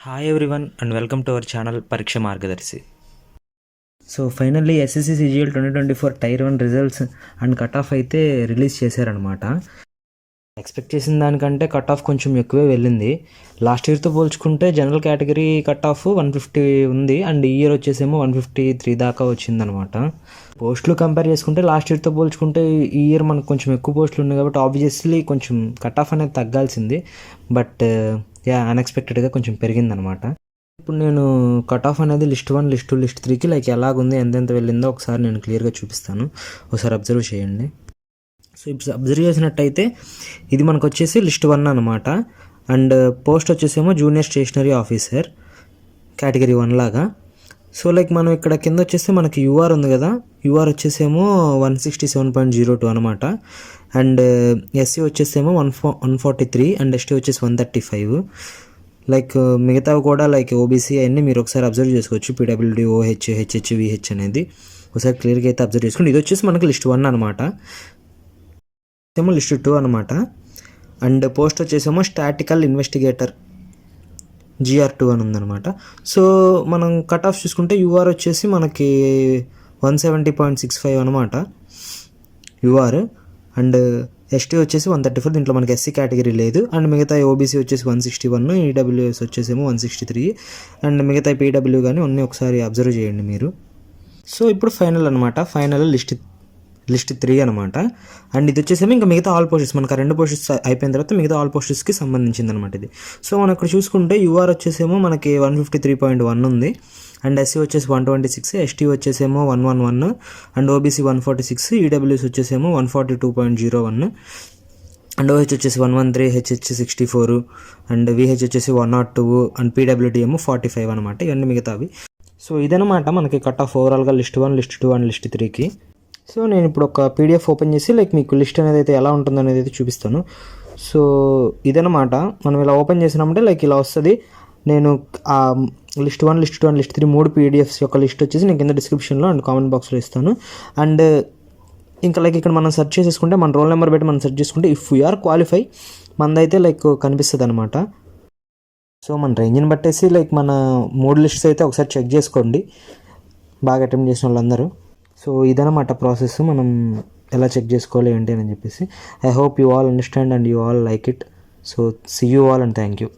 Hi everyone and welcome to our channel Pariksha Margadarshi. So finally SSC CGL 2024 tier 1 results and cut off అయితే release చేశారనమాట. Expect చేసిన దానికంటే cut off కొంచెం ఎక్కువే వెళ్ళింది. లాస్ట్ ఇయర్తో పోల్చుకుంటే జనరల్ కేటగిరీ కట్ ఆఫ్ 150 ఉంది అండ్ ఈ ఇయర్ వచ్చేసేమో 153 దాకా వచ్చిందనమాట. పోస్టులు కంపేర్ చేసుకుంటే లాస్ట్ ఇయర్తో పోల్చుకుంటే ఈ ఇయర్ మనకు కొంచెం ఎక్కువ పోస్టులు ఉన్నాయి కాబట్టి ఆబ్వియస్లీ కొంచెం కట్ ఆఫ్ అనేది తగ్గాల్సింది. బట్ అన్ఎక్స్పెక్టెడ్గా కొంచెం పెరిగిందనమాట. ఇప్పుడు నేను కట్ ఆఫ్ అనేది లిస్ట్ 1, లిస్ట్ 2, లిస్ట్ 3కి ఎలాగుంది, ఎంతెంత వెళ్ళిందో ఒకసారి నేను క్లియర్గా చూపిస్తాను. ఒకసారి అబ్జర్వ్ చేయండి. సో ఇప్పుడు అబ్జర్వ్ చేసినట్టయితే ఇది మనకు వచ్చేసి లిస్ట్ 1 అనమాట. అండ్ పోస్ట్ వచ్చేసేమో జూనియర్ స్టేషనరీ ఆఫీసర్ కేటగిరీ 1 లాగా. సో మనం ఇక్కడ కింద వచ్చేసి మనకి యూఆర్ ఉంది కదా, యూఆర్ వచ్చేసేమో 167.02 అనమాట. అండ్ ఎస్సీ వచ్చేసేమో 143 అండ్ ఎస్టీ వచ్చేసి 135. మిగతావి కూడా ఓబీసీ అవన్నీ మీరు ఒకసారి అబ్జర్వ్ చేసుకోవచ్చు. పీడబ్ల్యూడీ, ఓహెచ్, హెచ్హెచ్, విహెచ్ అనేది ఒకసారి క్లియర్గా అయితే అబ్జర్వ్ చేసుకోండి. ఇది వచ్చేసి మనకి లిస్ట్ 1 అనమాట. ఏమో లిస్ట్ 2 అనమాట. అండ్ పోస్ట్ వచ్చేసేమో స్టాటికల్ ఇన్వెస్టిగేటర్ GR2 అని ఉందన్నమాట. సో మనం కట్ ఆఫ్ చూసుకుంటే యూఆర్ వచ్చేసి మనకి 170.65 అనమాట యూఆర్. అండ్ ఎస్టీ వచ్చేసి 134, దీంట్లో మనకి ఎస్సీ కేటగిరీ లేదు. అండ్ మిగతా ఓబీసీ వచ్చేసి 161, ఈడబ్ల్యూఎస్ వచ్చేసేమో 163 అండ్ మిగతా పీడబ్ల్యూ కానీ అన్నీ ఒకసారి అబ్జర్వ్ చేయండి మీరు. సో ఇప్పుడు ఫైనల్ అనమాట, ఫైనల్ లిస్ట్ 3 అనమాట. అండ్ ఇది వచ్చేసేమో ఇంకా మిగతా ఆల్ పోస్టెస్, మనకు ఆ 2 పోస్టెస్ అయిపోయిన తర్వాత మిగతా ఆల్ పోస్టెస్కి సంబంధించింది అనమాట ఇది. సో మనం ఇక్కడ చూసుకుంటే యూఆర్ వచ్చేసేమో మనకి 153.1 ఉంది. అండ్ ఎస్సీ వచ్చేసి 126, ఎస్టీ వచ్చేసేమో 111 అండ్ ఓబీసీ 146, ఈడబ్ల్యూఎస్ వచ్చేసేమో 142.01 అండ్ ఓహెచ్ వచ్చేసి 113, హెచ్హెచ్ 64 అండ్ విహెచ్ వచ్చేసి 102 అండ్ పీడబ్ల్యూడీ ఏమో 45 అనమాట. ఇవన్నీ మిగతావి. సో ఇదనమాట మనకి కట్ ఆఫ్ ఓవరాల్గా లిస్ట్ 1, లిస్ట్ 2 అండ్ లిస్ట్ 3కి. సో నేను ఇప్పుడు ఒక పీడిఎఫ్ ఓపెన్ చేసి మీకు లిస్ట్ అనేది అయితే ఎలా ఉంటుందో అనేది అయితే చూపిస్తాను. సో ఇదనమాట, మనం ఇలా ఓపెన్ చేసినామంటే ఇలా వస్తుంది. నేను ఆ list 1, list 2 and list 3 3 PDFs యొక్క లిస్ట్ వచ్చేసి నేను కింద డిస్క్రిప్షన్లో అండ్ కామెంట్ బాక్స్లో ఇస్తాను. అండ్ ఇంకా ఇక్కడ మనం సెర్చ్ చేసేసుకుంటే మన రోల్ నెంబర్ పెట్టి మనం సెర్చ్ చేసుకుంటే ఇఫ్ యూఆర్ క్వాలిఫై మనదైతే కనిపిస్తుంది అనమాట. సో మన రేంజ్ని బట్టేసి మన 3 లిస్ట్స్ అయితే ఒకసారి చెక్ చేసుకోండి బాగా అటెంప్ట్ చేసిన వాళ్ళందరూ. సో ఇదనమాట ప్రాసెస్, మనం ఎలా చెక్ చేసుకోవాలి ఏంటి అని చెప్పేసి. I hope you all understand and you all like it. So see you all and thank you.